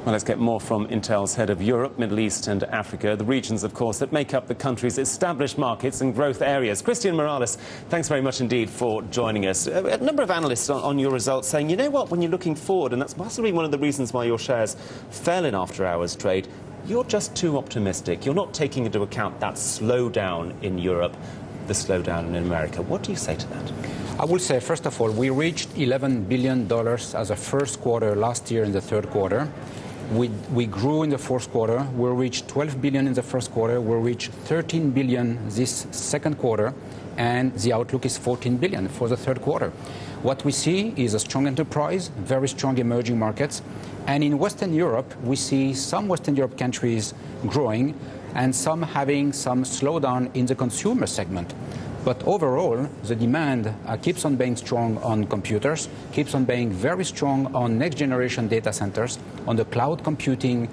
Well, let's get more from Intel's head of Europe, Middle East and Africa, the regions, of course, that make up the country's established markets and growth areas. Christian Morales, thanks very much indeed for joining us. A number of analysts on your results saying, you know what, when you're looking forward, and that's possibly one of the reasons why your shares fell in after-hours trade, you're just too optimistic. You're not taking into account that slowdown in Europe, the slowdown in America. What do you say to that? I will say, first of all, we reached $11 billion as a first quarter last year in the third quarter. We grew in the fourth quarter. We reached 12 billion in the first quarter. We reached 13 billion this second quarter, and the outlook is 14 billion for the third quarter. What we see is a strong enterprise, very strong emerging markets, and in Western Europe, we see some Western Europe countries growing and some having some slowdown in the consumer segment. But overall, the demand keeps on being strong on computers, keeps on being very strong on next-generation data centers, on the cloud computing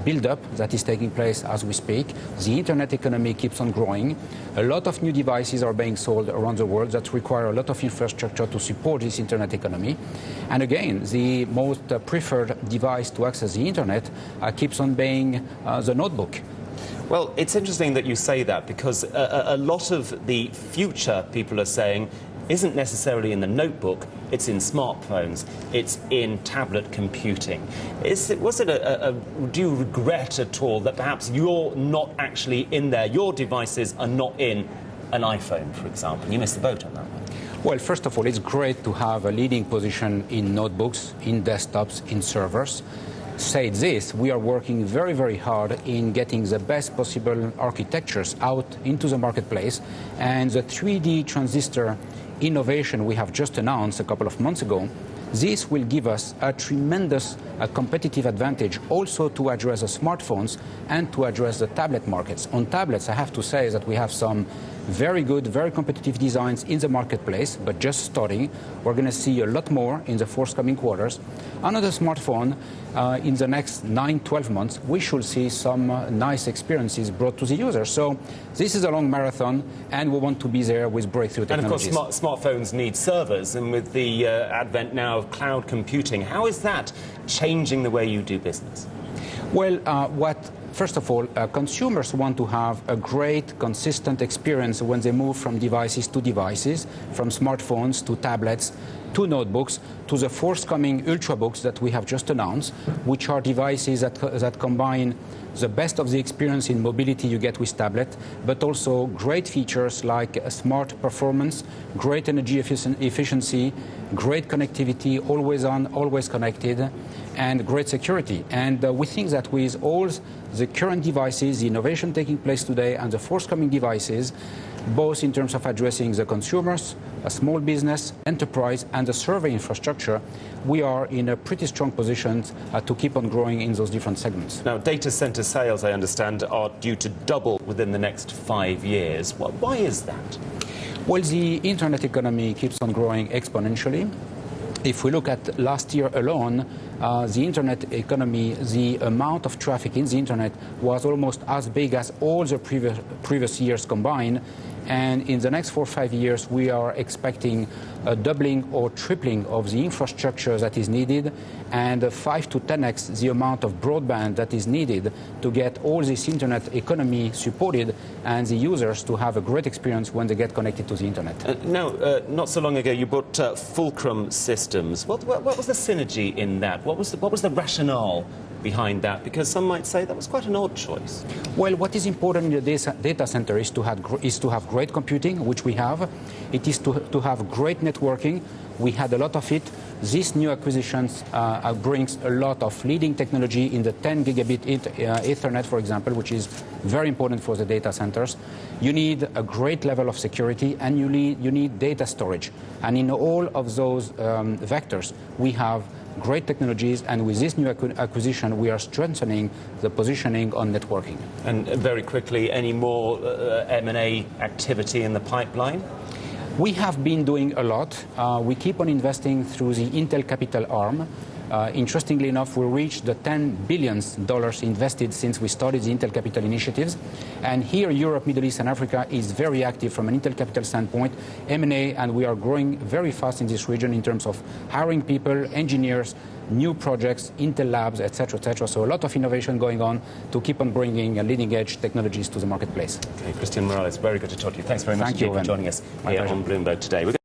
build-up that is taking place as we speak. The internet economy keeps on growing. A lot of new devices are being sold around the world that require a lot of infrastructure to support this internet economy. And again, the most preferred device to access the internet keeps on being the notebook. Well, it's interesting that you say that, because a lot of the future, people are saying, isn't necessarily in the notebook, it's in smartphones, it's in tablet computing. Do you regret at all that perhaps you're not actually in there, your devices are not in an iPhone, for example? You missed the boat on that one. Well, first of all, it's great to have a leading position in notebooks, in desktops, in servers. Said this, we are working very, very hard in getting the best possible architectures out into the marketplace, and the 3D transistor innovation we have just announced a couple of months ago, this will give us a tremendous competitive advantage also to address the smartphones and to address the tablet markets. On tablets, I have to say that we have some very good, very competitive designs in the marketplace, but just starting. We're going to see a lot more in the forthcoming quarters. Another smartphone, in the next 9-12 months, we should see some nice experiences brought to the user. So this is a long marathon, and we want to be there with breakthrough technologies. And of course, smartphones need servers, and with the advent now of cloud computing, how is that changing the way you do business? Well, first of all, consumers want to have a great, consistent experience when they move from devices to devices, from smartphones to tablets to notebooks to the forthcoming ultrabooks that we have just announced, which are devices that combine the best of the experience in mobility you get with tablet, but also great features like smart performance, great energy efficiency, great connectivity, always on, always connected, and great security. And we think that with all the current devices, the innovation taking place today, and the forthcoming devices, both in terms of addressing the consumers, a small business, enterprise, and the server infrastructure, we are in a pretty strong position to keep on growing in those different segments. Now, data center sales, I understand, are due to double within the next 5 years. Why is that? Well, the internet economy keeps on growing exponentially. If we look at last year alone, the internet economy, the amount of traffic in the internet was almost as big as all the previous years combined. And in the next 4 or 5 years, we are expecting a doubling or tripling of the infrastructure that is needed, and 5 to 10x the amount of broadband that is needed to get all this internet economy supported and the users to have a great experience when they get connected to the internet. Not so long ago, you bought Fulcrum Systems. What was the synergy in that? What was the rationale behind that? Because some might say that was quite an odd choice. Well, what is important in the data center is to have great computing, which we have. It is to have great networking. We had a lot of it. This new acquisitions brings a lot of leading technology in the 10 gigabit Ethernet, for example, which is very important for the data centers. You need a great level of security, and you need data storage. And in all of those vectors, we have great technologies, and with this new acquisition, we are strengthening the positioning on networking. And very quickly, any more M&A activity in the pipeline? We have been doing a lot. We keep on investing through the Intel Capital arm. Interestingly enough, we reached the $10 billion invested since we started the Intel Capital initiatives. And here, Europe, Middle East, and Africa is very active from an Intel Capital standpoint, M&A, and we are growing very fast in this region in terms of hiring people, engineers, new projects, Intel labs, et cetera, So a lot of innovation going on to keep on bringing leading-edge technologies to the marketplace. Okay, Christian Morales, very good to talk to you. Thanks very much Thank you, for joining us My here pleasure. on Bloomberg today.